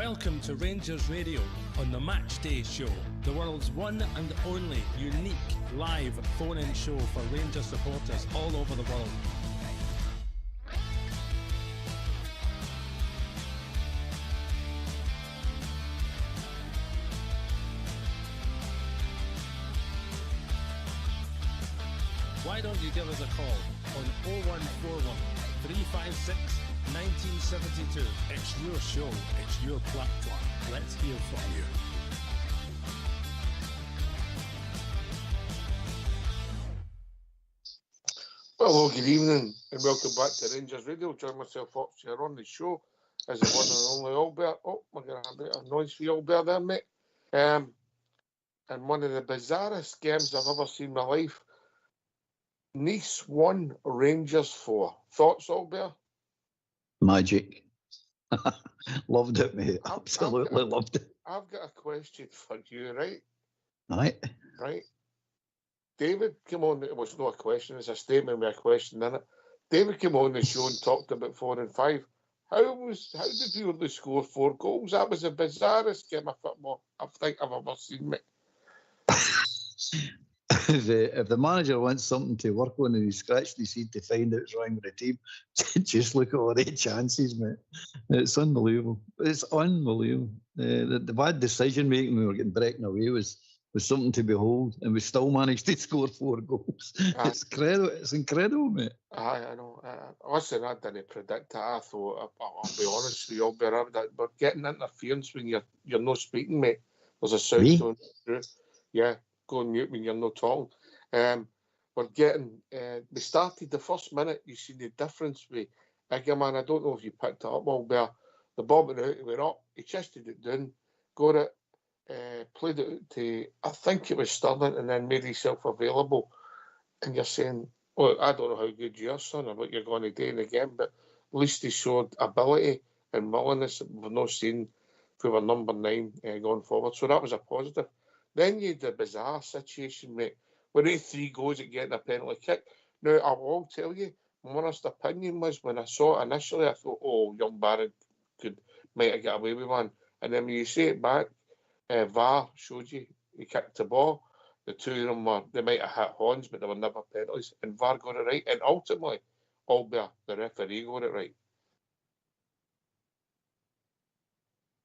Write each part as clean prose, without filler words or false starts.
Welcome to Rangers Radio on the Matchday show, the world's one and only unique live phone-in show for Rangers supporters all over the world. Why don't you give us a call on 0141 356 1972. It's your show, it's your platform. Let's hear from you. Hello, good evening, and welcome back to Rangers Radio. Join myself up here on the show as the one and only Albert. Oh, we're going to have a bit of noise for you, Albert, there, mate. And one of the bizarrest games I've ever seen in my life. Nice 1, Rangers 4. Thoughts, Albert? Magic. Loved it, mate. Absolutely loved it. I've got a question for you, right? Right. David came on, it was not a question, it's a statement with a question in it. David came on the show and talked about 4 and 5. How did you only score 4 goals? That was the bizarrest game of football I think I've ever seen, mate. If the manager wants something to work on and he scratched his head to find out what's wrong with the team, just look at all the chances, mate. It's unbelievable. It's unbelievable. The bad decision making we were getting breaking away was something to behold, and we still managed to score 4 goals. It's incredible. It's incredible, mate. I know. Listen, I didn't predict that. I thought, I'll be honest with you, Albert, but getting interference when you're not speaking, mate. There's a sound going through. Yeah. Go on mute when you're not talking. We're getting, we started the first minute, you see the difference with Iggerman. I don't know if you picked it up, Albert. The ball went out, he went up, he chested it down, got it, played it out to, I think it was Sterling, and then made himself available. And you're saying, well, I don't know how good you are, son, or what you're going to do in the game, but at least he showed ability and willingness that we've not seen for our number 9 going forward. So that was a positive. Then you had the bizarre situation, mate, where he 3 goes at getting a penalty kick. Now, I will tell you, my honest opinion was when I saw it initially, I thought, oh, young Barrett might have got away with one. And then when you see it back, VAR showed you he kicked the ball. The two of them they might have hit horns, but they were never penalties. And VAR got it right. And ultimately, Albert, the referee, got it right.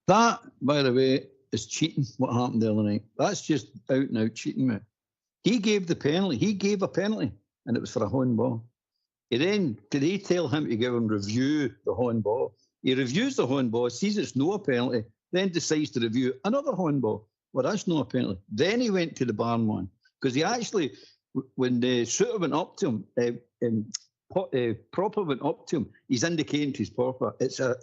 That, by the way, is cheating, what happened the other night. That's just out and out cheating, mate. He gave the penalty. He gave a penalty, and it was for a handball. Did they tell him to go and review the handball? He reviews the handball, sees it's no penalty, then decides to review another handball. Well, that's not a penalty. Then he went to the barman, because he actually, when the shooter went up to him, Proper went up to him, he's indicating to his Proper, it's a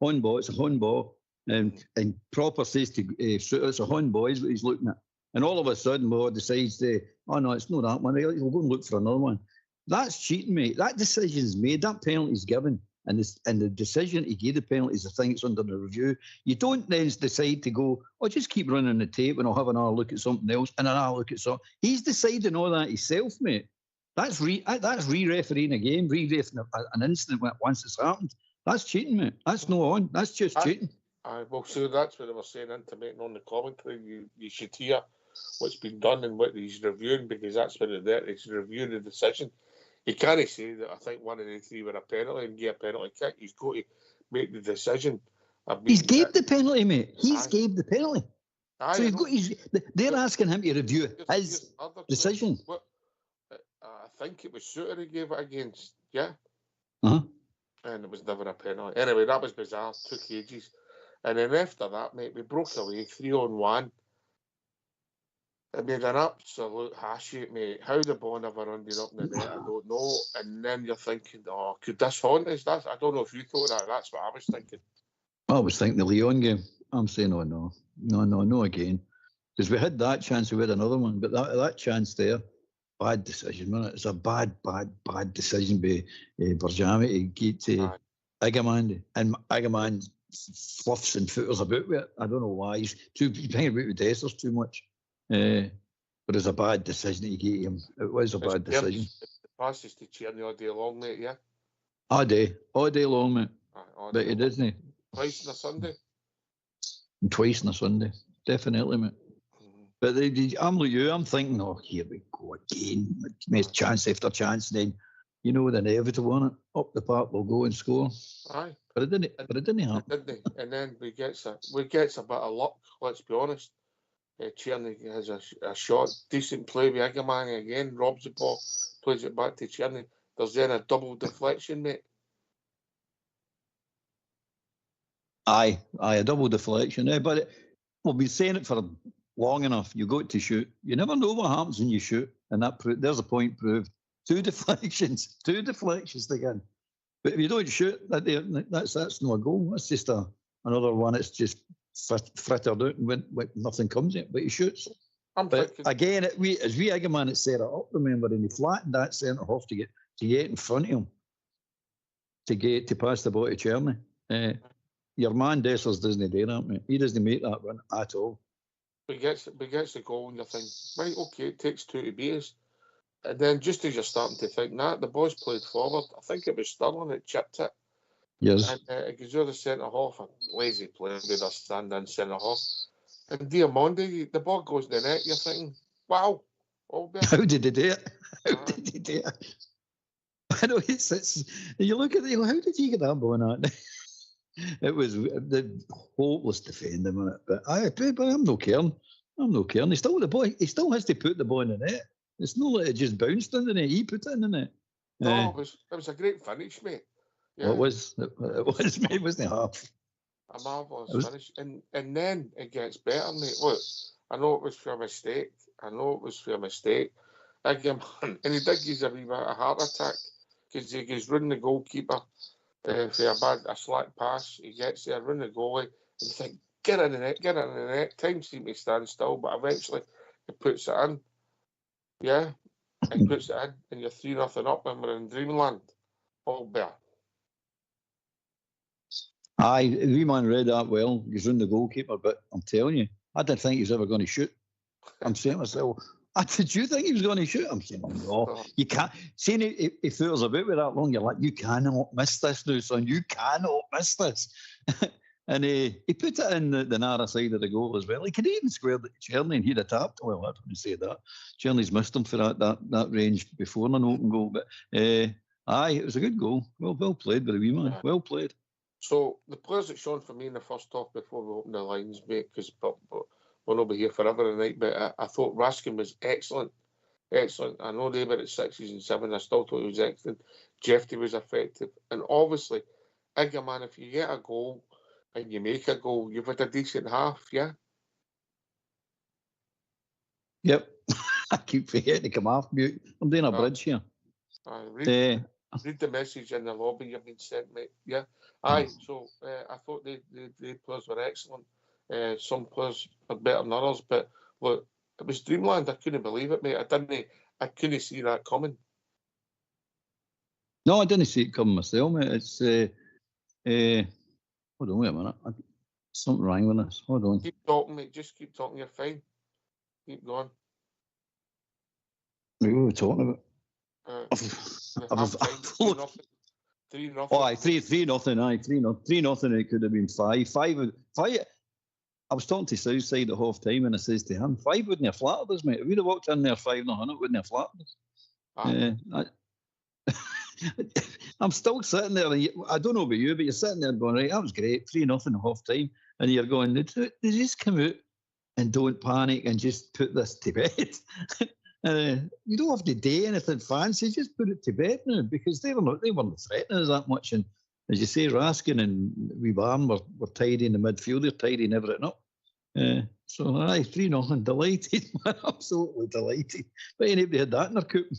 handball. And Proper says to it's a handball, is what he's looking at. And all of a sudden, Moore decides, oh no, it's not that one. We'll go and look for another one. That's cheating, mate. That decision's made. That penalty's given. And the decision to give the penalty is the thing that's under the review. You don't then decide to go, just keep running the tape and I'll have another look at something else and another look at something. He's deciding all that himself, mate. That's re-refereeing a game, re-refereeing an incident once it's happened. That's cheating, mate. That's no on. That's just cheating. Well, so that's what they were saying, intimating on the commentary. You should hear what's been done and what he's reviewing, because that's what it is. He's reviewing the decision. He can't say that I think one of the 3 were a penalty and give a penalty kick. He's got to make the decision. He's gave the penalty, mate. He's gave the penalty. So they're asking him to review his decision. I think it was Suter he gave it against, yeah? Uh-huh. And it was never a penalty. Anyway, that was bizarre. Took ages. And then after that, mate, we broke away 3-on-1. It made an absolute hash of it, mate. How the ball never ended up in the net, I don't know. And then you're thinking, could this haunt us? I don't know if you thought that. That's what I was thinking. I was thinking the Leon game. I'm saying, no again. Because we had that chance, we had another one. But that chance there, bad decision, wasn't it? It's a bad decision by Berjami to get to Iggerman. And Iggerman fluffs and footers about with it. I don't know why. He's hanging about with Dessers too much. But it's a bad decision to get him. It was a bad decision. The passes to Tierney all day long, mate, yeah? All day long, mate. But he doesn't. Twice on a Sunday. And twice on a Sunday. Definitely, mate. But I'm like you, I'm thinking, oh, here we go again. Makes chance after chance, then you know the inevitable on it. Up the park we'll go and score. Aye. But it didn't happen. It didn't. And then we gets a bit of luck, let's be honest. Tierney has a shot, decent play with Egerman again, robs the ball, plays it back to Tierney. There's then a double deflection, mate. Aye, a double deflection. But we've been saying it for long enough. You got to shoot. You never know what happens when you shoot, and there's a point proved. 2 deflections again. But if you don't shoot, that's not a goal. That's just another one. It's just frittered out and when nothing comes in. But he shoots. But again, as we Egerman had set it up, remember, and he flattened that centre half to get in front of him to pass the ball to Cherny. Your man Dessers doesn't do that, mate. He doesn't make that run at all. But gets the goal and you think, right, okay, it takes 2 to beat us. And then just as you're starting to think that, the boys played forward. I think it was Sterling that chipped it. Yes. And it goes over the centre half, a lazy play with a stand-in centre half. And Diamondi, the ball goes in the net. You're thinking, wow. How did he do it? I know it's you look at it, how did he get that ball out? It was the hopeless defending on it. But I'm no caring. He still has to put the ball in the net. It's not like it just bounced in the net. He put it in the net. No, it was a great finish, mate. Yeah. Well, it was, mate. It wasn't half. A marvellous finish. And then it gets better, mate. Look, I know it was for a mistake. Again, and he did give a wee bit of a heart attack because he goes round the goalkeeper for a slack pass. He gets there, round the goalie, and you think, get in the net. Time seemed to stand still, but eventually he puts it in. Yeah, he puts it in, and you're 3-0 up, and we're in dreamland. All better. Aye, the wee man read that well. He's round the goalkeeper, but I'm telling you, I didn't think he was ever going to shoot. I'm saying to myself, did you think he was going to shoot? I'm saying, no, you can't. Seeing he fools about with that long, you're like, you cannot miss this now, son. You cannot miss this. And he put it in the narrow side of the goal as well. He could even squared it to Cherny and he'd have tapped. Well, I don't say that. Cherny's missed him for that range before an open goal. But aye, it was a good goal. Well played by the wee man. Well played. So the players that shone for me in the first half before we open the lines, mate, because we'll not be here forever tonight, but I thought Raskin was excellent. Excellent. I know they were at 6s and 7s. I still thought he was excellent. Jeffrey was effective. And obviously, Egerman, if you get a goal and you make a goal, you've had a decent half, yeah? Yep. I keep forgetting to come off mute. I'm doing a bridge here. Read the message in the lobby you've been sent, mate. Yeah. Aye. So I thought the players were excellent. Some players are better than others, but look, it was dreamland. I couldn't believe it, mate. I couldn't see that coming. No, I didn't see it coming myself, mate. It's hold on, wait a minute. Something wrong with this. Hold on. Keep talking, mate. Just keep talking. You're fine. Keep going. What were we talking about? 3-0. Oh, aye, 3-0. Aye, 3-0. It could have been 5. 5. I was talking to Southside at half time and I says to him, 5 wouldn't have flattered us, mate. If we'd have walked in there 5-0, it wouldn't have flattered us. I'm still sitting there. I don't know about you, but you're sitting there going, right, that was great. 3-0 at half time. And you're going, they just come out and don't panic and just put this to bed. You don't have to do anything fancy, just put it to bed now because they weren't threatening us that much. And as you say, Raskin and wee Barn were tidying the midfield, they're tidying everything up. So aye, 3-0, delighted, man, absolutely delighted. But anybody had that in their coop.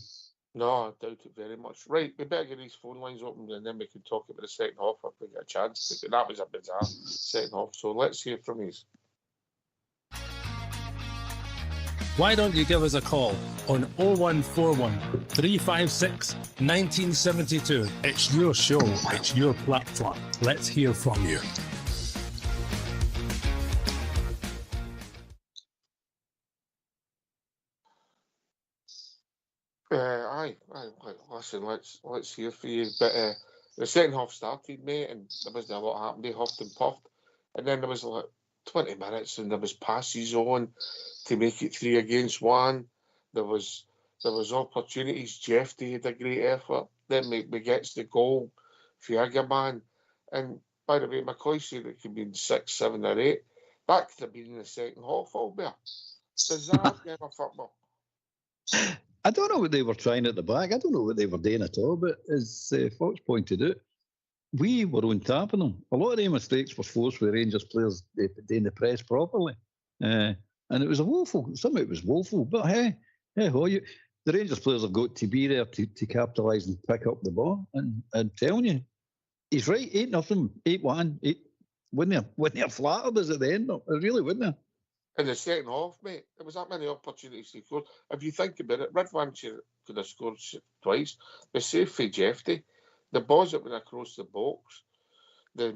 No, I doubt it very much. Right, we better get these phone lines open and then we can talk about the second half if we get a chance. That was a bizarre second half. So let's hear from you. Why don't you give us a call on 0141 356 1972? It's your show, it's your platform. Let's hear from you. Aye. Listen, let's hear from you. But The second half started, mate, and there wasn't a lot happening. They huffed and puffed. And then there was like 20 minutes and there was passes on to make it 3 against 1. There was opportunities. Jeffy had a great effort. Then we gets the goal for Agaman. And by the way, McCoy said it could be in 6, 7 or 8. That could have been in the second half, Albert. Bizarre game of football. I don't know what they were trying at the back. I don't know what they were doing at all. But as Fox pointed out, we were on top of them. A lot of their mistakes were forced with Rangers players doing the press properly. And it was some of it was woeful. But hey, the Rangers players have got to be there to capitalise and pick up the ball. And I'm telling you, he's right, 8-0, 8-1. Wouldn't have flattered us at the end. It really wouldn't have. In the second half, mate, there was that many opportunities to score. If you think about it, Ridvan could have scored twice. The save for Jeffy, the balls that went across the box, the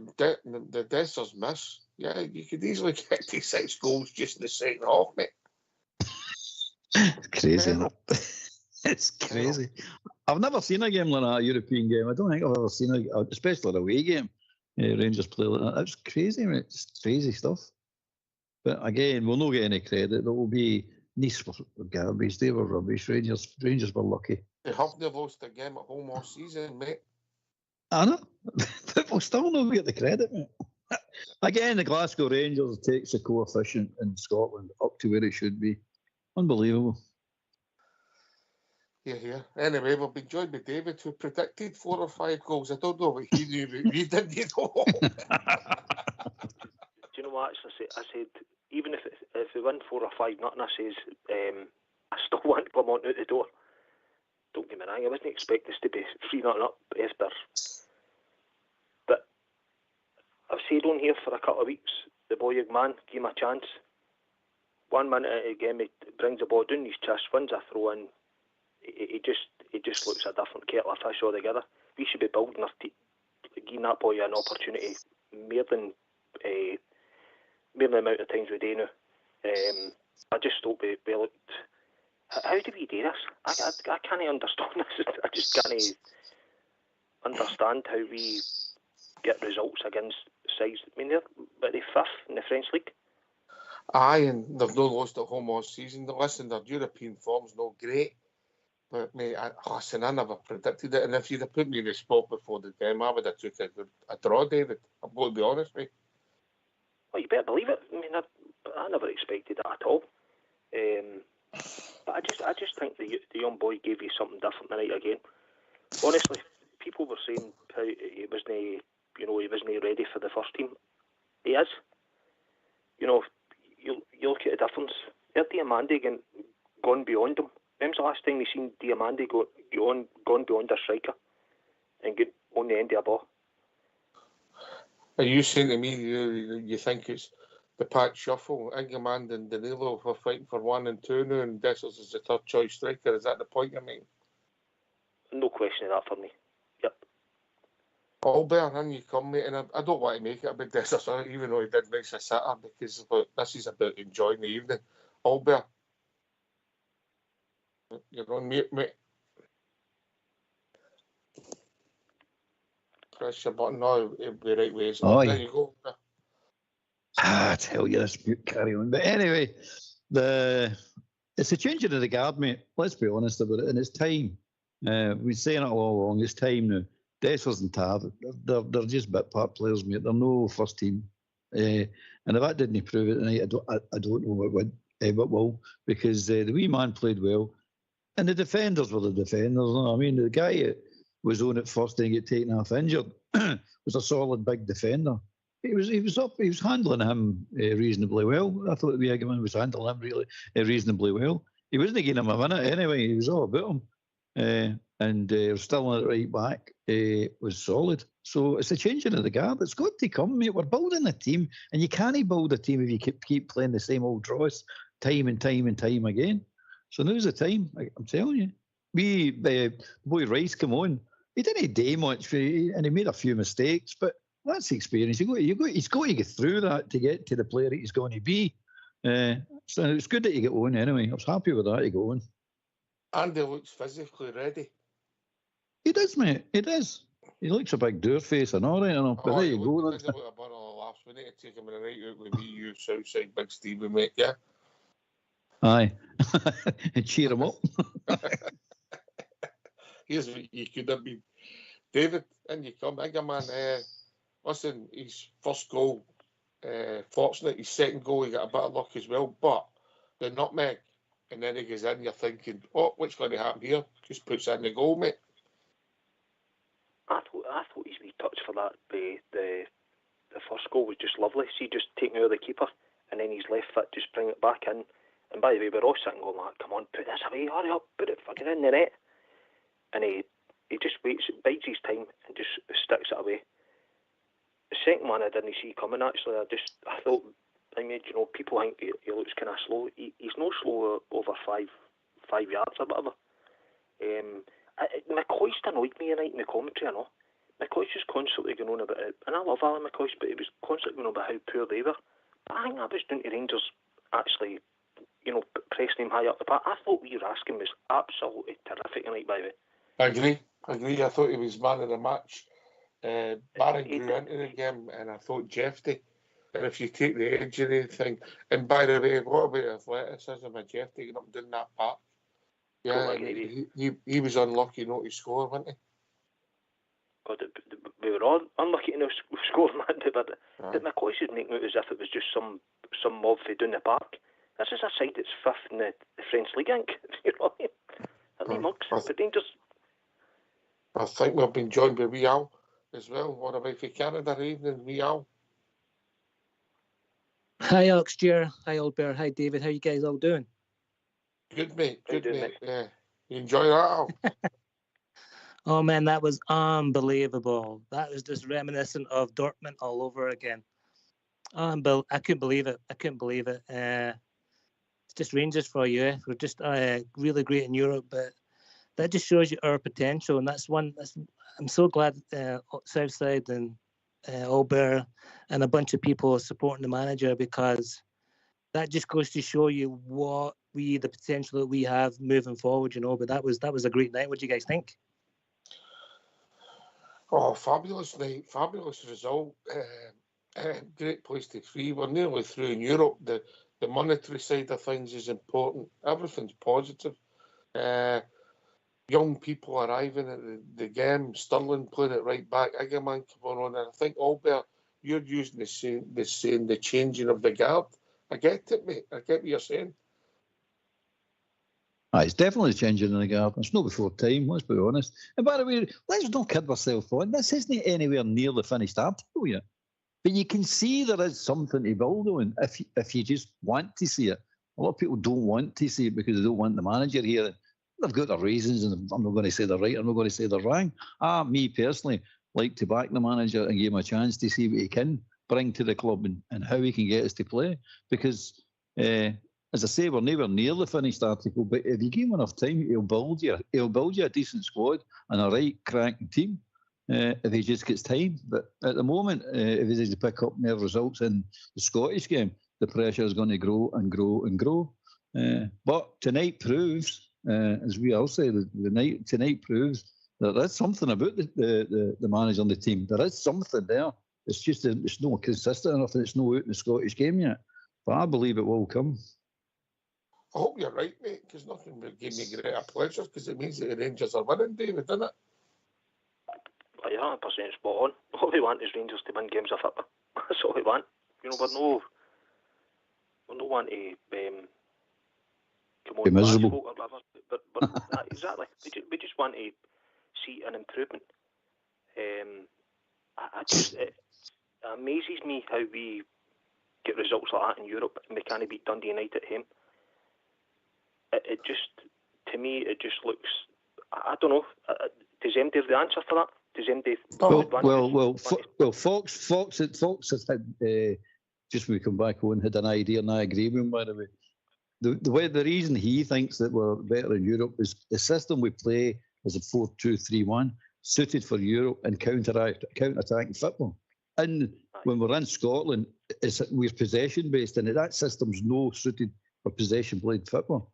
Dessers miss. Yeah, you could easily get to 6 goals just in the second half, mate. It's crazy, isn't it? It's crazy. I've never seen a game like that, a European game. I don't think I've ever seen especially an away game, Rangers play like that. That's crazy, mate. It's crazy stuff. But again, we'll not get any credit. There will be Nice were garbage. They were rubbish. Rangers were lucky. They haven't lost a game at home all season, mate. I know. But we'll still not get the credit, mate. Again, the Glasgow Rangers takes the coefficient in Scotland up to where it should be. Unbelievable. Yeah. Anyway, we've been joined by David, who predicted 4 or 5 goals. I don't know what he knew, but we didn't know. Do you know what? I said even if we win 4 or 5 nothing, I says I still want them on out the door. Don't get me wrong, I wasn't expecting us to be 3-0 up after. But I've said on here for a couple of weeks, the boy man, give him a chance. 1 minute at a game, he brings the ball down his chest, wins a throw in. He just looks a different kettle of fish altogether. We should be building our team, giving that boy an opportunity more than the amount of times we do now. I just thought we looked. How do we do this? I can't understand this. I just can't understand how we get results against sides. I mean, they're the 5th in the French league. Aye, and they've not lost at home all season. Listen, their European form's not great. But, mate, I never predicted it. And if you'd have put me in the spot before the game, I would have took a draw, David. I'm going to be honest, mate. Well, you better believe it. I mean, I never expected that at all. But I just think the young boy gave you something different tonight again. Honestly, people were saying how he wasn't ready for the first team. He is. You know, you look at the difference. Their Diamandi gone beyond him. When's the last time you seen Diamandi gone beyond a striker and get on the end of a ball? Are you saying to me you think it's the patch shuffle? Ingerman and Danilo are fighting for 1 and 2 now, and Dessers is the third choice striker. Is that the point you mean? No question of that for me. Yep. Albert, in you come, mate, and I don't want to make it about Dessers, even though he did miss a sitter, because this is about enjoying the evening. Albert, you're on mute, mate. Press your button now, it'll be right ways. There you go. I tell you, this mute carry on. But anyway, it's a changing of the guard, mate. Let's be honest about it. And it's time. We've been saying it all along. It's time now. Dessers and Tav, they're just bit part players, mate. They're no first team. And if that didn't prove it tonight, I don't know what would, but will, because the wee man played well. And the defenders were the defenders. I mean, the guy that was on at first and get taken off injured was a solid big defender. He was handling him reasonably well. I thought the Wigan was handling him really reasonably well. He wasn't giving him a minute anyway. He was all about him. And still on it right back was solid. So it's a changing of the guard. It's got to come, mate. We're building a team, and you can't build a team if you keep playing the same old draws time and time and time again. So now's the time. I'm telling you. Boy Rice come on. He didn't do much, and he made a few mistakes, but that's the experience. He's got to get through that to get to the player that he's going to be. So it's good that you get on anyway. I was happy with that. You go on. Andy looks physically ready. He does, mate. He does. He looks a big door face and all right enough, but there you go. There's a bit of laughs. We need to take him on a night out with me, you, Southside, Big Stevie, mate, yeah? Aye. And cheer him up. Here's what you could have been. David, in you come. Bigger man, listen, his first goal, fortunate. His second goal, he got a bit of luck as well, but the nutmeg, and then he goes in, you're thinking, oh, what's going to happen here? Just puts in the goal, mate. I thought his wee touch for that, the first goal was just lovely. See, just taking out of the keeper, and then his left foot just bring it back in. And by the way, we're all sitting going like, come on, put this away, hurry up, put it fucking in the net. And he just waits, bides his time, and just sticks it away. The second one I didn't see coming, actually. I thought, people think he looks kind of slow. He's no slow over five yards or whatever. McCoy's annoyed me tonight in the commentary, I know. McCoy's just constantly going on about it, and I love Alan McCoy, but he was constantly going on about how poor they were. But I think that was down to Rangers actually, pressing him high up the park. I thought Lee Raskin was absolutely terrific tonight, by the way. I agree. I thought he was man of the match. Barry grew into the game, and I thought Jeff did. And if you take the edge of anything, and by the way, what about athleticism of Jeff taking up and doing that part? Yeah, he was unlucky not to score, wasn't he? God, we were all unlucky to score, man. But McCoy should make out as if it was just some mob for down the park. This is a side that's fifth in the French League, I think. You know what I mean? Mugs, but Rangers. I think we've been joined by Wee Al as well. What about for Canada evening, Wee Al? Hi, Alex Gier. Hi, Old Bear. Hi, David. How you guys all doing? Good, mate. Good, mate. Yeah. You enjoy that, Al? Oh, man, that was unbelievable. That was just reminiscent of Dortmund all over again. I couldn't believe it. It's just Rangers for you. Eh? We're just really great in Europe, but that just shows you our potential. And I'm so glad Southside and Albert and a bunch of people are supporting the manager, because that just goes to show you the potential that we have moving forward, But that was a great night. What do you guys think? Oh, fabulous night, fabulous result. Great place to free. We're nearly through in Europe. The monetary side of things is important. Everything's positive. Young people arriving at the game. Sterling playing it right back. Egerman coming on. And I think, Albert, you're using the changing of the guard. I get it, mate. I get what you're saying. It's definitely changing in the garden. It's not before time, let's be honest. And by the way, let's not kid ourselves on. This isn't anywhere near the finished article yet. But you can see there is something to build on if you just want to see it. A lot of people don't want to see it because they don't want the manager here. They've got their reasons, and I'm not going to say they're right, I'm not going to say they're wrong. Me personally, like to back the manager and give him a chance to see what he can bring to the club and how he can get us to play. Because as I say, we're nowhere near the finished article, but if you give him enough time, he'll build you a decent squad and a right cracking team if he just gets time. But at the moment, if he doesn't pick up more results in the Scottish game, the pressure is going to grow and grow and grow. But tonight proves, as we all say, tonight proves that there's something about the manager on the team. There is something there. It's just it's not consistent enough, and it's not out in the Scottish game yet. But I believe it will come. I hope you're right, mate, because nothing would give me greater pleasure, because it means that the Rangers are winning, David, doesn't it? You're 100% spot on. All we want is Rangers to win games of football. That's all we want. We're no one to come on, be miserable. or whatever. But exactly. We just want to see an improvement. It amazes me how we get results like that in Europe and we can't beat Dundee United at home. It just, to me, it just looks. I don't know. Does MD have the answer for that? Does MD? Fox has had just when we come back on had an idea, and I agree with him. By the way, the reason he thinks that we're better in Europe is the system we play is a 4-2-3-1, suited for Europe and counter-attacking football. And when we're in Scotland, we're possession based, and that system's no suited for possession played football.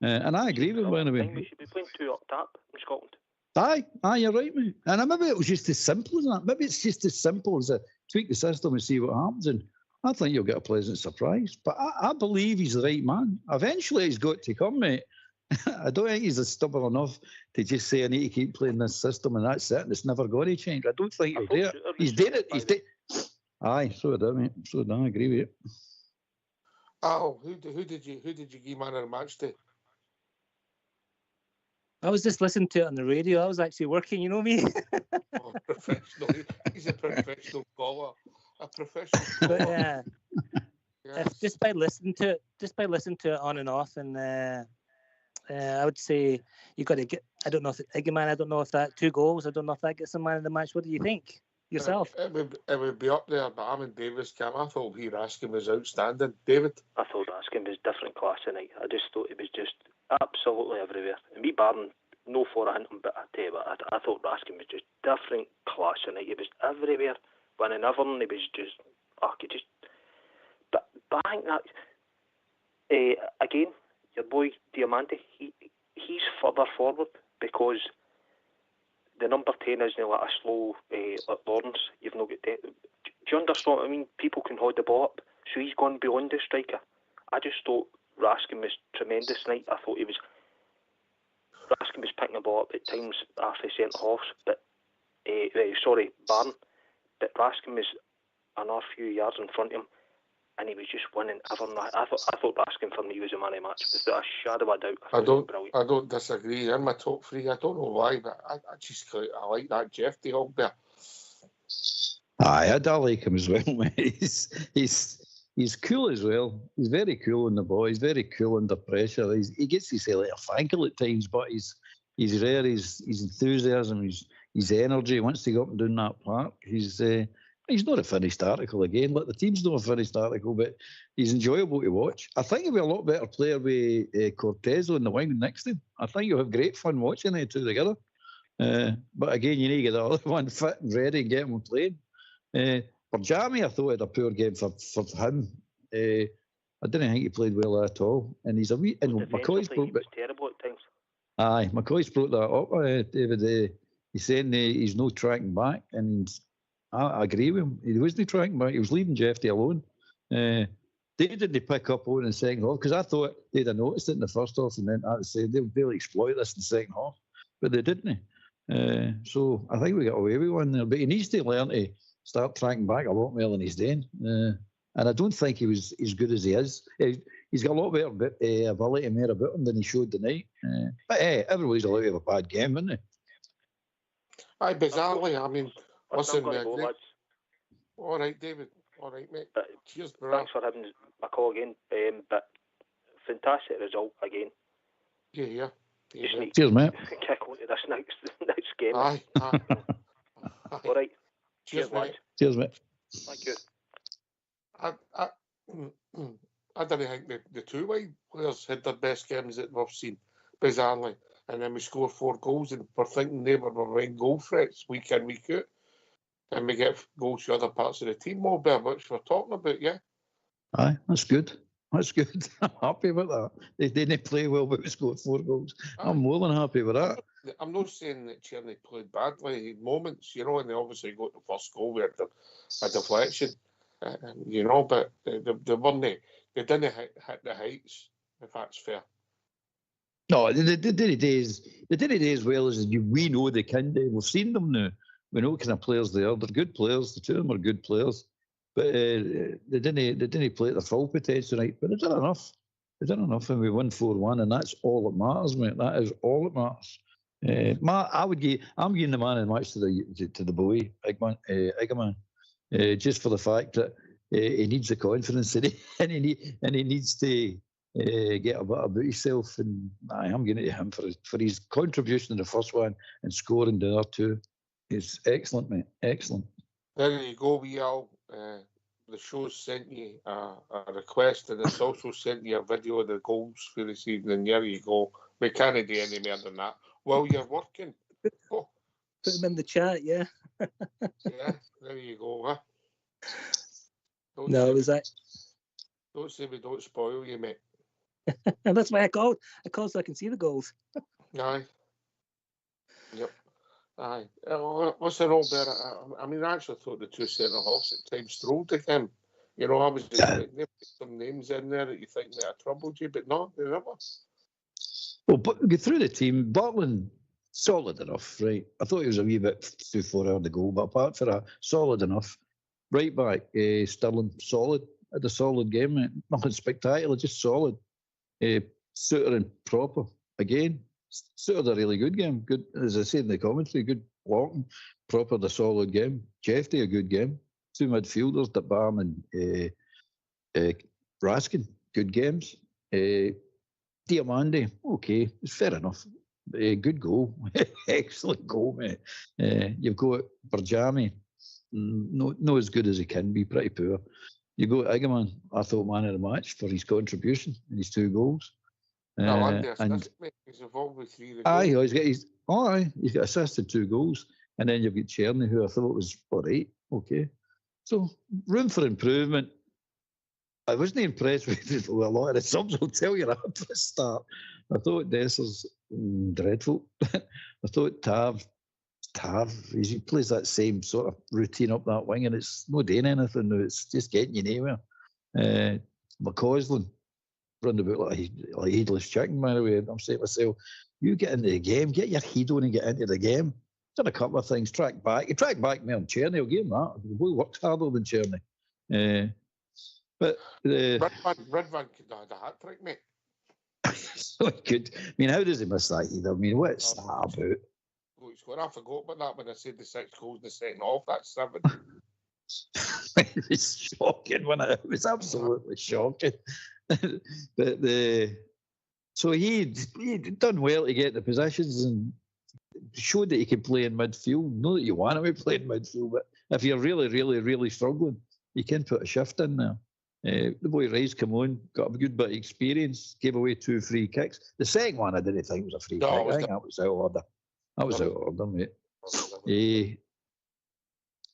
And I agree with him, by the way. We should be playing two up top in Scotland. Aye, you're right, mate. And maybe it was just as simple as that. Maybe it's just as simple as a tweak the system and see what happens. And I think you'll get a pleasant surprise. But I believe he's the right man. Eventually, he's got to come, mate. I don't think he's stubborn enough to just say, I need to keep playing this system and that's it. And it's never going to change. I don't think he'll do it. He's did it. He's did. Aye, so did I, mate. So did I agree with you. Oh, who did you give man of the match to? I was just listening to it on the radio. I was actually working, you know me. Oh, professional. He's a professional caller. A professional caller. But yeah, just by listening to it on and off, and I would say you got to get. I don't know if Iggyman. I don't know if that 2 goals. I don't know if that gets a man of the match. What do you think yourself? It would be up there, but I'm in David's camp. I thought Raskin was outstanding. David? I thought Raskin was different class tonight. I just thought it was just absolutely everywhere. And me barring no for a hint, but I tell you what, I thought Raskin was just different class tonight. It was everywhere. Whenever he was just, but I think that again, your boy Diamante, he's further forward because the number 10 isn't like a slow like Lawrence. You've not got that. Do you understand what I mean? People can hold the ball up, so he's gone beyond the striker. I just thought Raskin was tremendous tonight. I thought Raskin was picking the ball up at times off the centre halves, but Barn. But Raskin was another few yards in front of him, and he was just winning every night. I thought Raskin for me was a man of the match without a shadow of a doubt. I don't disagree. In my top 3, I don't know why, but I like that Jeff de Hog there. Aye, I like him as well, mate. He's cool as well. He's very cool on the ball. He's very cool under pressure. He gets to say like a fankle at times, but he's rare. His enthusiasm, his energy. He wants to go up and down that park. He's not a finished article again. Like the team's not a finished article, but he's enjoyable to watch. I think he'll be a lot better player with Cortez on the wing next to him. I think you'll have great fun watching the two together. But again, you need to get the other one fit and ready and get him playing. For Jamie, I thought it had a poor game for him. I didn't think he played well at all. And he's a wee. And McCoy's broke. He was terrible at times. Aye, McCoy's brought that up, David. He's saying he's no tracking back, and I agree with him. He wasn't tracking back. He was leaving Jeffy alone. They didn't pick up on in the second half because I thought they'd have noticed it in the first half, and then I'd say they'll exploit this in the second half, but they didn't. So I think we got away with one there. But he needs to learn to start tracking back a lot more than he's doing. And I don't think he was as good as he is. He's got a lot better ability and more about him than he showed tonight. But everybody's allowed to have a bad game, isn't they? Aye, bizarrely. I mean, listen, all right, David. All right, mate. Cheers, bro. Thanks for having my call again. But fantastic result again. Yeah. Cheers, mate. Kick on to this next game. Aye. All right. Cheers, mate. Cheers, mate. Thank you. I didn't think the two wide players had their best games that we've seen, bizarrely. And then we score 4 goals, and we're thinking they were winning goal threats week in, week out. And we get goals to other parts of the team, which we're talking about, yeah? Aye, that's good. That's good. I'm happy with that. They didn't play well, but we scored 4 goals. Aye. I'm more than happy with that. I'm not saying that Tierney played badly in moments, and they obviously got the first goal with a deflection, but they didn't hit the heights, if that's fair. No, they did it as well as we know they can do. We've seen them now. We know what kind of players they are. They're good players. The two of them are good players. But they didn't play at their full potential tonight. But they did enough. They did enough, and we won 4-1, and that's all that matters, mate. That is all that matters. I'm giving the man of the match to the boy, Iggyman, just for the fact that he needs the confidence and he needs to get a bit about himself. And I'm giving it to him for his contribution in the first one and scoring the other 2. It's excellent, mate. Excellent. There you go, Al. The show's sent you a request, and it's also sent you a video of the goals for this evening. There you go. We can't do any more than that. While you're working. Oh. Put them in the chat, yeah. Yeah, there you go, huh? It was that. Don't say we don't spoil you, mate. And that's why I called. I called so I can see the goals. Aye. Yep. Aye. Listen, Albert, I mean, I actually thought the two centre-halves at times strolled to him. You know, I was expecting to put some names in there that you think might have troubled you, but no, they never. Well, but go through the team. Butland, solid enough, right? I thought he was a wee bit too far out the goal, but apart from that, solid enough. Right back, Sterling, solid. Had a solid game, mate. Nothing spectacular, just solid. Suter and Proper, again. Suter a really good game. Good, as I said in the commentary, good blocking. Proper the solid game. Jeffrey a good game. Two midfielders, DeBarm and Raskin, good games. Diamande, okay, it's fair enough. Good goal. Excellent goal, mate. You've got Berjami, not as good as he can be, pretty poor. You got Igaman, I thought man of the match for his contribution and his 2 goals. And he's involved with 3 of the goals. He's got assisted 2 goals. And then you've got Cherny, who I thought was all right, okay. So, room for improvement. I wasn't impressed with a lot of the subs, I'll tell you that at the start. I thought Desser's dreadful. I thought Tav, he plays that same sort of routine up that wing, and it's not doing anything. It's just getting you nowhere. McCausland running about like a headless chicken, by the way. I'm saying to myself, you get into the game, get your head on and get into the game. Done a couple of things, track back. He tracked back more than Cherny, I'll give him that. The boy works harder than Cherny. But Redvan could have had a hat trick, mate. So good. I mean, how does he miss that either? I mean, what's that about? Oh, he scored. I forgot about that when I said the 6 goals in the second half. That's 7. It was shocking, wasn't it? It was absolutely shocking. But so he'd done well to get the positions and showed that he could play in midfield. Not that you want him to play in midfield, but if you're really, really, really struggling, you can put a shift in there. The boy Rice come on, got a good bit of experience, gave away 2 free kicks. The second one I didn't think was a free kick. I think that was out of order. That was out of order, mate.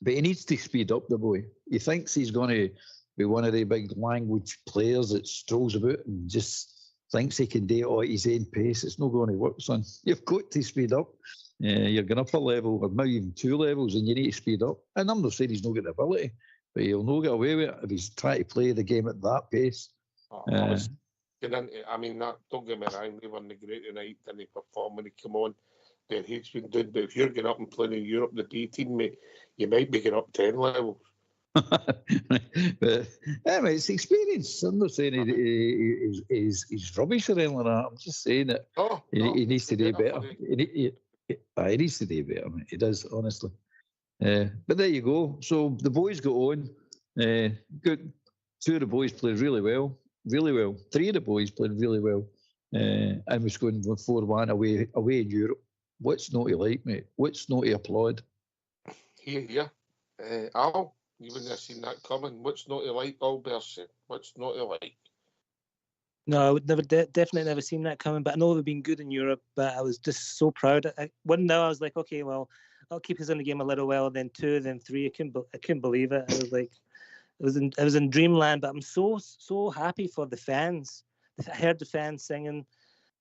But he needs to speed up, the boy. He thinks he's going to be one of the big language players that strolls about and just thinks he can do it all at his own pace. It's not going to work, son. You've got to speed up. You're going up a level, or maybe even 2 levels, and you need to speed up. And I'm not saying he's not got the ability, but he'll not get away with it if he's trying to play the game at that pace. I mean, don't get me wrong, they weren't great tonight, didn't he perform when he came on. Then he's been doing, but if you're going up and playing in Europe, the B team, mate, you might be getting up 10 levels. But anyway, it's experience. I'm not saying he's rubbish or anything like that. I'm just saying that he needs to do better. He needs to do better, mate. He does, honestly. But there you go. So the boys got on. Good. 2 of the boys played really well. 3 of the boys played really well. And was going 4-1 away in Europe. What's not to like, mate? What's not to applaud? Here. Al, you wouldn't have seen that coming. What's not to like, Albert? What's not to like? No, I would never, definitely never seen that coming. But I know they've been good in Europe. But I was just so proud. One now I was like, okay, well, I'll keep us in the game a little while. Then 2, then 3. I couldn't believe it. I was like, I was in dreamland. But I'm so happy for the fans. I heard the fans singing.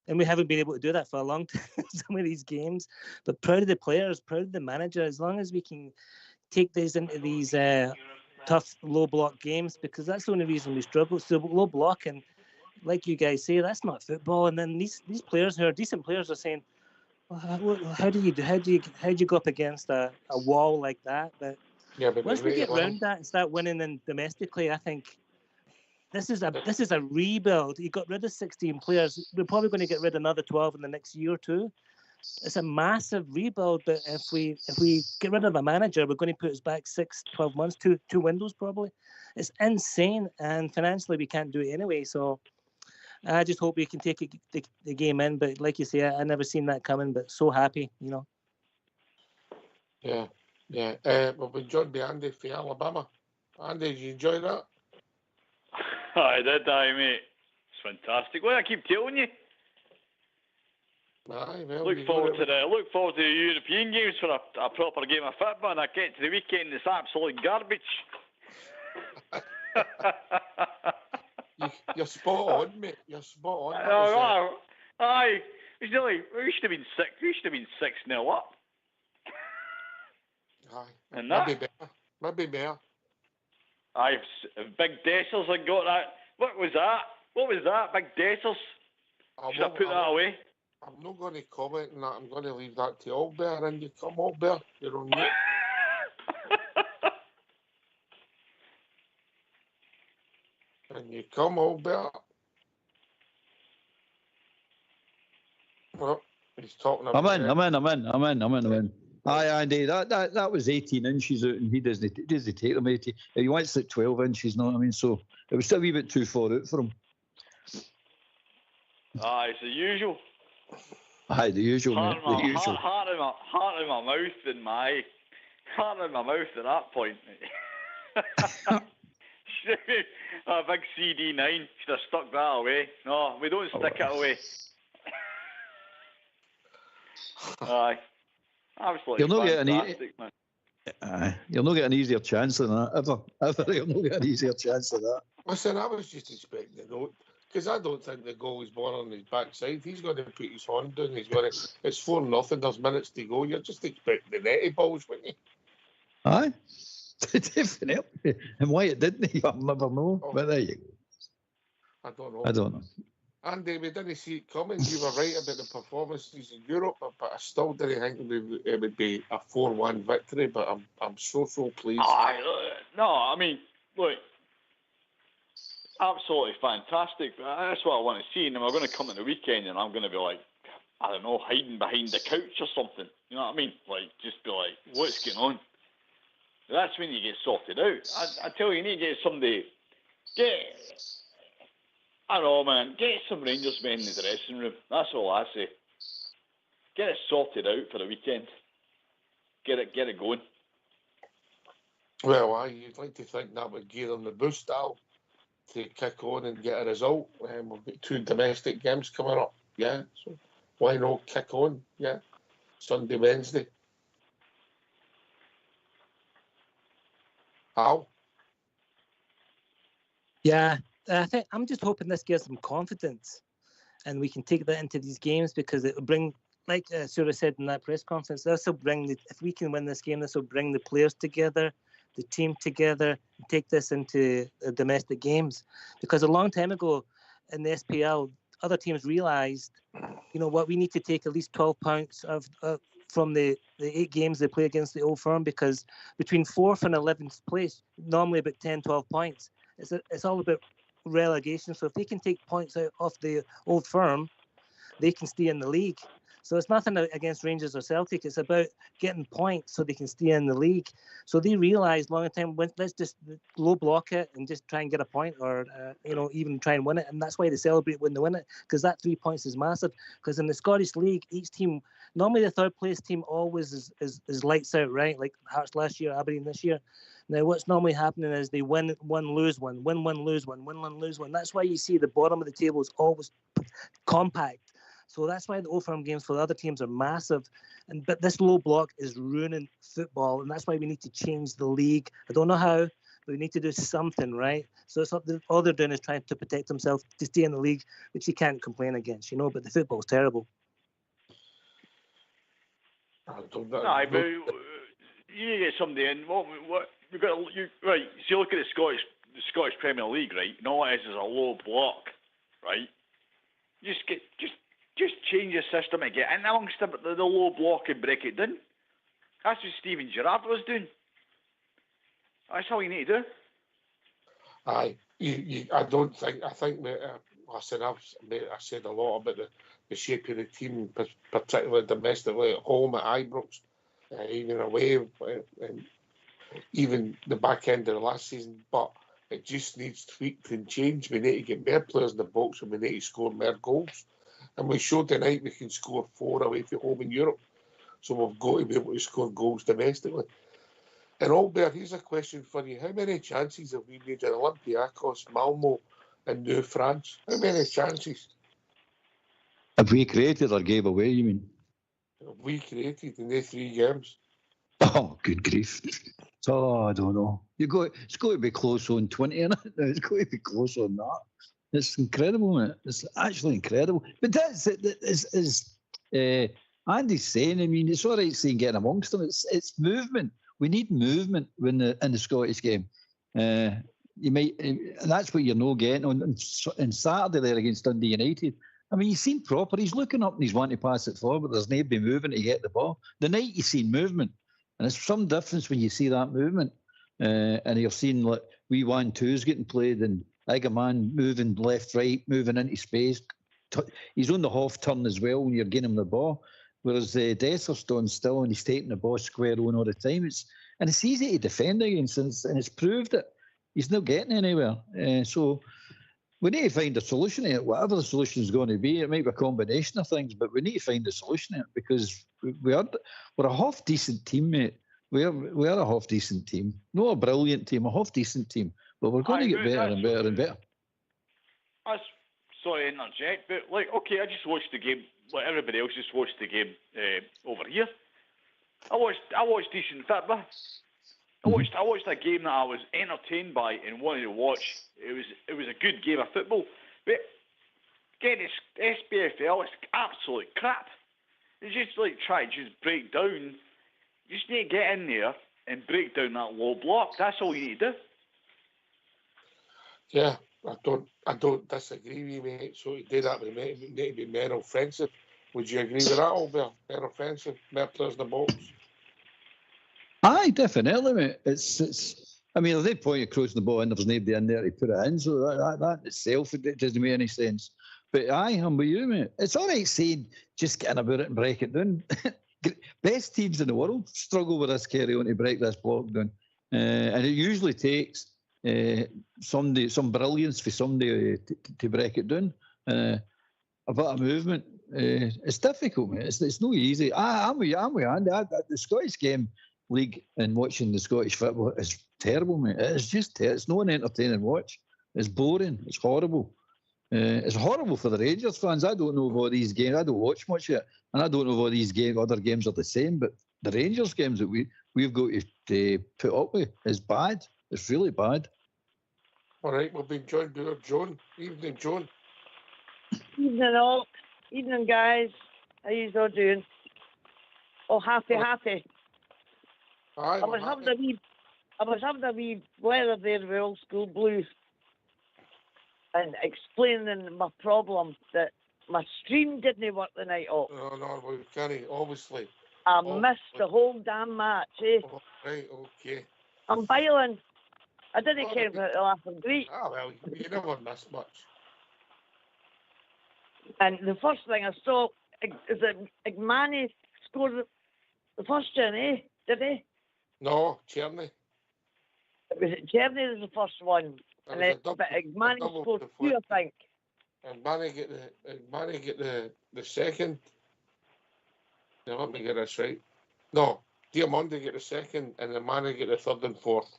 And we haven't been able to do that for a long time, some of these games. But proud of the players, proud of the manager, as long as we can take these into these tough low block games, because that's the only reason we struggle. So low block, and like you guys say, that's not football. And then these players who are decent players are saying, well, how do you go up against a wall like that? But once we get around that and start winning and domestically, I think this is a rebuild. You got rid of 16 players. We're probably going to get rid of another 12 in the next year or 2. It's a massive rebuild. But if we get rid of a manager, we're going to put us back 6-12 months, two windows probably. It's insane, and financially we can't do it anyway. So I just hope we can take the game in. But like you say, I never seen that coming. But so happy, you know. Yeah. Well, we enjoyed the Andy for Alabama. Andy, did you enjoy that? I did, mate. It's fantastic. Well, I keep telling you. Look forward to the European games for a proper game of football, and I get to the weekend, it's absolute garbage. You're spot on, mate. You're spot on. Aye. We should have been 6-0 up. Aye. And that. Maybe better. Aye, Big Dessers, I got that. What was that? Big Dessers? Should I put that away? I'm not going to comment on that. I'm going to leave that to Albert. And you come, Albert. You're on mute. And you come, Albert. Well, he's talking about I'm in. Aye, Andy, that was 18 inches out, and he doesn't take them 80. He wants it 12 inches, you know what I mean? So it was still a wee bit too far out for him. Aye, it's the usual. Aye, the usual, mate. The usual. Heart in my mouth and my heart in my mouth at that point. A big CD9 should have stuck that away. No, we don't stick it away. Aye, absolutely fantastic, man. You'll not get an easier chance than that, ever. You'll not get an easier chance than that. Listen, I was just expecting the note. Because I don't think the goal is born on his backside. He's going to put his horn down. It's 4-0. There's minutes to go. You're just expecting the netty balls, wouldn't you? Aye, definitely. And why it didn't, you'll never know. But there you go. I don't know. Andy, we didn't see it coming. You were right about the performances in Europe, but I still didn't think it would be a 4-1 victory. But I'm so pleased. No, I mean, look. Absolutely fantastic. That's what I want to see. And we're going to come in the weekend and I'm going to be like, I don't know, hiding behind the couch or something. You know what I mean? Like, just be like, what's going on? That's when you get sorted out. I tell you, you need to get somebody, I don't know, man, get some Rangers men in the dressing room. That's all I say. Get it sorted out for the weekend. Get it going. Well, you'd like to think that would gear them the boost, Al, to kick on and get a result. We've got 2 domestic games coming up, yeah. So why not kick on, yeah? Sunday, Wednesday. Al? Yeah, I think I'm just hoping this gives them confidence, and we can take that into these games because it will bring, like Sura said in that press conference, this will bring if we can win this game, this will bring the players together, the team together, and take this into domestic games. Because a long time ago in the SPL, other teams realised, you know what, we need to take at least 12 points from the 8 games they play against the Old Firm, because between 4th and 11th place, normally about 10, 12 points. It's all about relegation. So if they can take points out of the Old Firm, they can stay in the league. So it's nothing against Rangers or Celtic. It's about getting points so they can stay in the league. So they realised long time, let's just low block it and just try and get a point, or even try and win it. And that's why they celebrate when they win it, because that 3 points is massive. Because in the Scottish League, each team, normally the 3rd place team always is lights out, right? Like Hearts last year, Aberdeen this year. Now what's normally happening is they win one, lose one, win one, lose one, win one, lose one. That's why you see the bottom of the table is always compact. So that's why the Old Firm games for the other teams are massive. But this low block is ruining football, and that's why we need to change the league. I don't know how, but we need to do something, right? So it's not, all they're doing is trying to protect themselves to stay in the league, which you can't complain against, but the football's terrible. But you need to get somebody in. What we got? Right. So you look at the Scottish Premier League, right? And all it is a low block, right? Just change your system and get in amongst the low block and break it down. That's what Steven Gerrard was doing. That's all you need to do. Aye, I think that I said a lot about the shape of the team, particularly domestically at home at Ibrox, even away, and even the back end of the last season. But it just needs tweaked and changed. We need to get more players in the box, and we need to score more goals. And we showed tonight we can score 4 away from home in Europe. So we've got to be able to score goals domestically. And Albert, here's a question for you. How many chances have we made in Olympiacos, Malmo and New France? How many chances? Have we created or gave away, you mean? Have we created in the 3 games? Oh, good grief. Oh, I don't know. It's got to be close on 20, innit? It's got to be close on that. It's incredible, mate. It's actually incredible. But that's as Andy's saying. I mean, it's all right saying getting amongst them. It's movement. We need movement in the Scottish game. You might, and that's what you're not getting on Saturday there against Dundee United. I mean, you've seen proper. He's looking up and he's wanting to pass it forward. There's nobody moving to get the ball. The night you've seen movement, and it's some difference when you see that movement. And you're seeing like wee 1-2s getting played, and Igaman moving left, right, moving into space. He's on the half turn as well when you're getting him the ball. Whereas Desserstone's still, and he's taking the ball square on all the time. It's easy to defend against, and it's proved that he's not getting anywhere. So we need to find a solution to it. Whatever the solution is going to be, it might be a combination of things, but we need to find a solution to it, because we're a half decent team, mate. We are a half decent team, not a brilliant team, a half decent team, but we're going to get better and better and better. Sorry to interject, but like, okay, I just watched the game like everybody else just watched the game over here. I watched decent football. I watched a game that I was entertained by and wanted to watch. It was a good game of football. But getting SPFL is absolute crap. It's just like try to just break down. You just need to get in there and break down that low block. That's all you need to do. Yeah, I don't disagree with you, mate. So to do that, we need to be more offensive. Would you agree with that, Albert? More offensive, more players in the box. Aye, definitely, mate. It's. I mean, at that point, you're crossing the ball and there's nobody in there to put it in. So that itself, it doesn't make any sense. But aye, I'm with you, mate. It's all right saying just getting about it and break it down. Best teams in the world struggle with this carry on to break this block down. And it usually takes some brilliance for somebody to break it down. A bit of movement. It's difficult, mate. It's not easy. I'm with Andy. The Scottish game league and watching the Scottish football is terrible, mate. It's just it's not an entertaining watch. It's boring. It's horrible. It's horrible for the Rangers fans. I don't know about these games. I don't watch much yet, and I don't know if these other games are the same. But the Rangers games that we've got to put up with is bad. It's really bad. All right, we've been joined by Joan. Evening, Joan. Evening, all. Evening, guys. How you all doing? Oh, happy. Aye, I was having a wee weather there with Old School Blues and explaining my problem that my stream didn't work the night off. No, we can't, obviously. I missed the whole damn match, eh? Oh, right, okay. I'm biling. I didn't care about the last one. Great. Ah, well, you never miss much. And the first thing I saw is that Igmani scored the first gen, eh? Did he? No, Cherny. Was it Cherny was the first one? But Igmani scored two, I think. And Manny get the second. Now let me get this right. No, Diamante get the second, and the Manny get the third and fourth.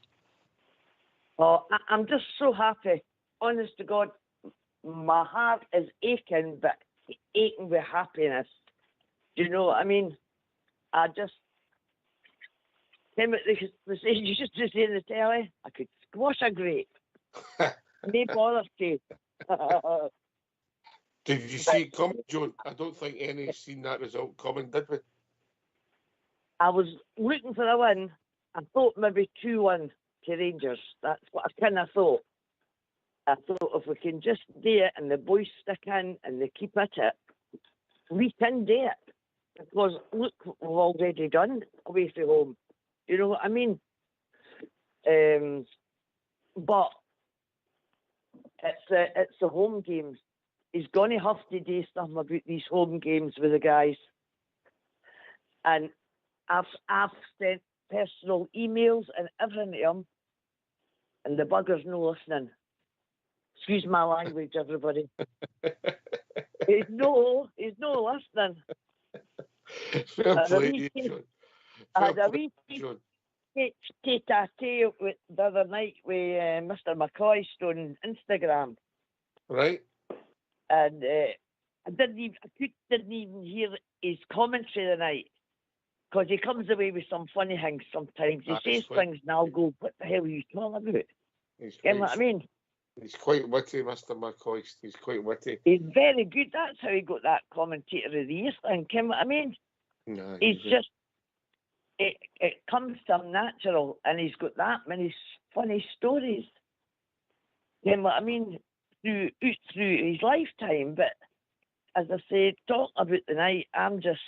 Oh, I'm just so happy. Honest to God, my heart is aching, but aching with happiness. Do you know what I mean? I just came at the stage you just to say in the telly, I could squash a grape. No bother to. Did you see it coming, Joan? I don't think any seen that result coming, did we? I was looking for a win. I thought maybe 2-1 to Rangers. That's what I kind of thought. I thought if we can just do it and the boys stick in and they keep at it, we can do it. Because look what we've already done away from home. You know what I mean? But it's the home games. He's going to have to do something about these home games with the guys. And I've sent personal emails and everything to him, and the bugger's no listening. Excuse my language, everybody. he's no listening. Fair play, John. I had a wee tete-a-tete the other night with Mr. McCoy on Instagram. Right. And I didn't even hear his commentary the night, because he comes away with some funny things sometimes. He says things and I'll go, what the hell are you talking about? You know what I mean? He's quite witty, Mr. McCoy. He's quite witty. He's very good. That's how he got that commentator of the year thing. You know what I mean? No, he's it comes to him natural, and he's got that many funny stories. Then what I mean through his lifetime. But as I say, talking about the night, I'm just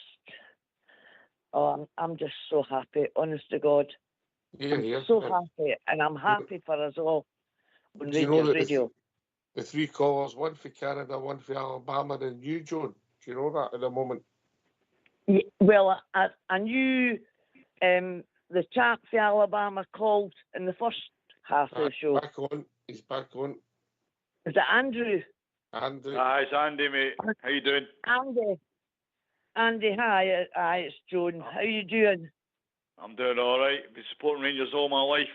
so happy. Honest to God, I'm so happy, and I'm happy for us all on Rangers Radio. The three callers, one for Canada, one for Alabama, and you, John. Do you know that at the moment? Yeah, well, I knew the chap for Alabama called in the first half of the show. Back on. He's back on. Is it Andrew? Andrew. It's Andy, mate. How you doing? Andy, hi. Hi, it's Joan. How you doing? I'm doing all right. Been supporting Rangers all my life.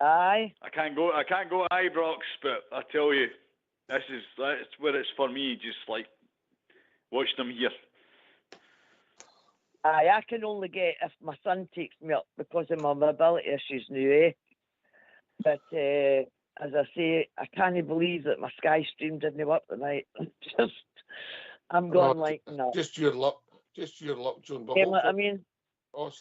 Aye. I can't go to Ibrox, but I tell you, that's where it's for me. Just like watching them here. Aye, I can only get if my son takes me up because of my mobility issues now, But as I say, I can't believe that my Sky Stream didn't work tonight. I'm going like, no. Just your luck, John. But I mean, I'll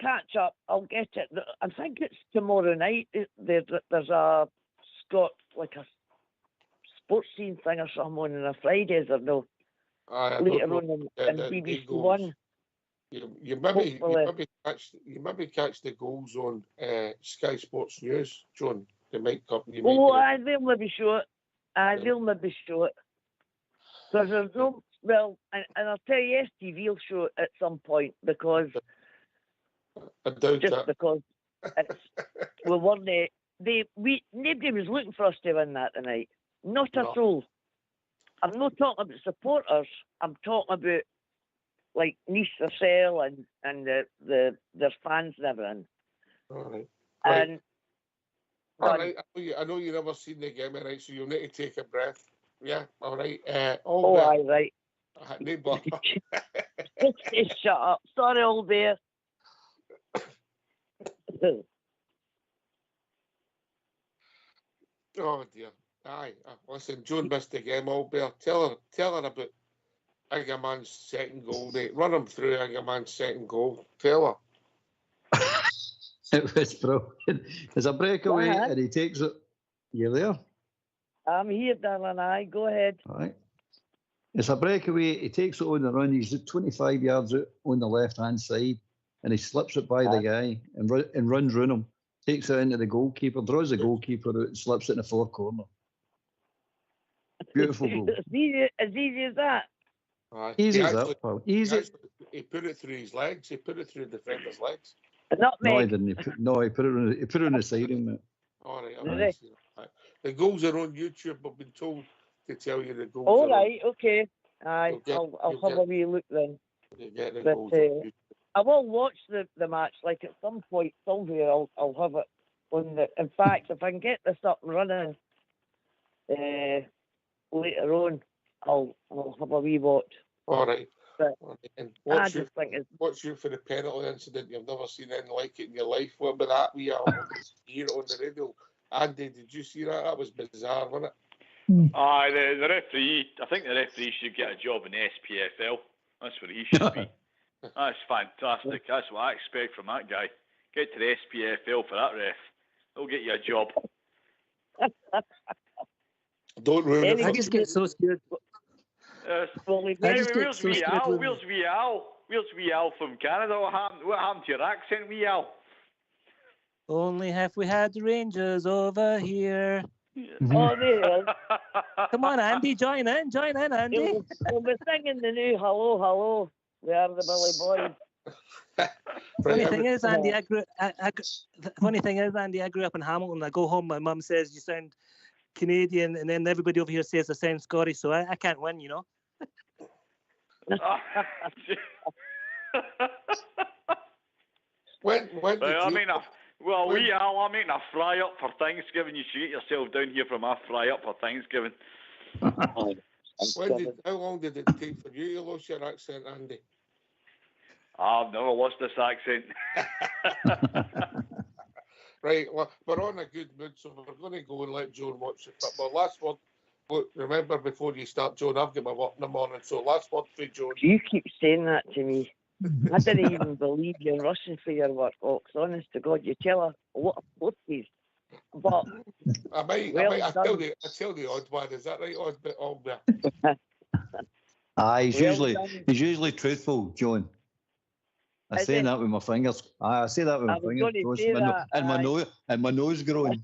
catch up. I'll get it. I think it's tomorrow night. There's a like a sports scene thing or something on a Fridays or no. Later on in BBC One. You maybe catch the goals on Sky Sports News, John. They might come. They'll maybe show it. They'll maybe show it. Because there's no, and I'll tell you, STV will show it at some point because I doubt just that. because it's nobody was looking for us to win that tonight. Not a soul. I'm not talking about supporters. I'm talking about like Nice Cell and their fans and everything. All right. And all right. I know you've never seen the game, right? So you'll need to take a breath. Yeah. All right. Aye, right. Neighbour. Shut up. Sorry, old bear. Oh dear. Aye. Listen, Joan missed the game, old bear. Tell her about Ingerman's second goal, mate. Run him through Ingerman's second goal. Tell her. It was brilliant. There's a breakaway and he takes it. You there? I'm here, darling. Aye, go ahead. All right. It's a breakaway. He takes it on the run. He's at 25 yards out on the left-hand side and he slips it by the guy and runs round him. Takes it into the goalkeeper, draws the goalkeeper out and slips it in the far corner. Beautiful goal. As easy as that. Easy as that, pal. Easy. He put it through his legs. He put it through the defender's legs. Not me. No, he didn't. He put it on the side of him. All right. The goals are on YouTube. I've been told to tell you the goals. All right. Okay. Aye. I'll have a wee look then. I will watch the match. Like at some point somewhere, I'll have it on the. In fact, if I can get this up and running, later on, I'll have a wee watch. All right. And what's your for the penalty incident? You've never seen anything like it in your life. What about that? We are here on the radio. Andy, did you see that? That was bizarre, wasn't it? Aye, the referee. I think the referee should get a job in the SPFL. That's where he should be. That's fantastic. That's what I expect from that guy. Get to the SPFL for that ref. He'll get you a job. Don't ruin it. I just get so scared. Where's Wee Al from Canada? What happened to your accent, Wee Al? Only have we had the Rangers over here. Oh, there. Come on, Andy, join in, Andy. We'll be singing the new Hello, Hello. We are the Billy Boys. Funny thing is, Andy, I grew up in Hamilton. I go home, my mum says you sound Canadian, and then everybody over here says I sound Scottish, so I can't win, you know. I'm making a fry up for Thanksgiving. You should get yourself down here for my fry up for Thanksgiving. How long did it take for you to lose your accent, Andy? I've never lost this accent. Right, well, we're on a good mood, so we're going to go and let Joan watch the football. Last word, look, remember before you start, Joan, I've got my work in the morning, so last word for Joan. You keep saying that to me. I didn't even believe you're rushing for your work, Ox. Honest to God, you tell her a lot of floaties. But I tell the odd one. Is that right, Albert? Aye, he's Well usually truthful, John. I say that with my fingers. I say that with my fingers. going to say that, and my nose growing.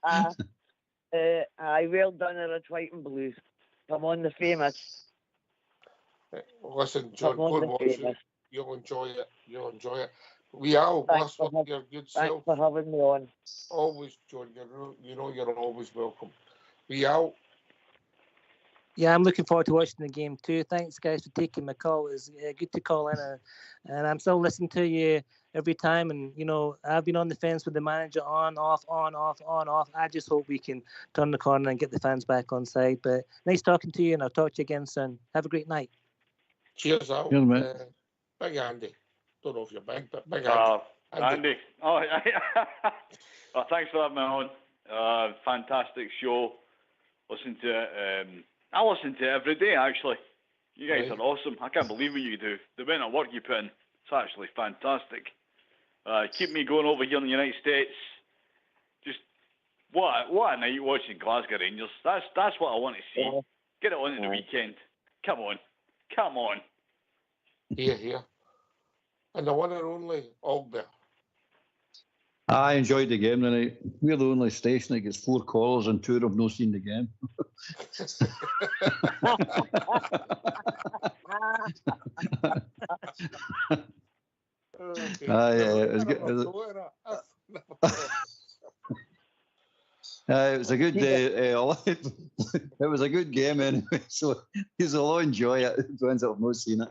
Aye, well done, Red, White and Blue. Come on, the famous. Listen, John, Come on, go and the watch famous. it. You'll enjoy it. You'll enjoy it. We all, last one, your good self. Thanks for having me on. Always, John. You're always welcome. We out. Yeah, I'm looking forward to watching the game too. Thanks, guys, for taking my call. It's good to call in, and I'm still listening to you every time. And I've been on the fence with the manager, on, off, on, off, on, off. I just hope we can turn the corner and get the fans back on side. But nice talking to you, and I'll talk to you again soon. Have a great night. Cheers out. Cheers, mate. Big Andy. Don't know if you're big, but Big Andy. Andy. Oh, well, thanks for having me on. Fantastic show. Listen to it. I listen to it every day, actually. You guys are awesome. I can't believe what you do. The amount of work you put in. It's actually fantastic. Keep me going over here in the United States. Just what a night watching Glasgow Rangers. That's what I want to see. Get it on in the weekend. Come on. Here. And the one and only Albert. I enjoyed the game tonight. We're the only station that gets 4 callers and 2 have not seen the game. It was good. It was a good day. It was a good game anyway, so you'll all enjoy it. The ones that have not seen it.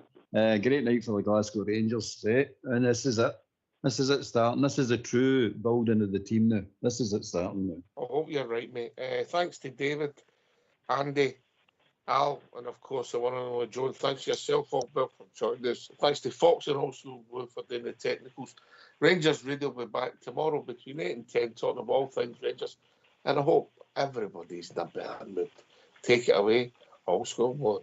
Great night for the Glasgow Rangers, and this is it. This is it starting. This is the true building of the team now. This is it starting now. I hope you're right, mate. Thanks to David, Andy, Al, and of course the one and only John. Thanks to yourself, Albert, for joining us. Thanks to Fox and also Blue for doing the technicals. Rangers Radio will be back tomorrow between 8 and 10 talking about all things Rangers. And I hope everybody's in a better mood. Take it away, All School Boy.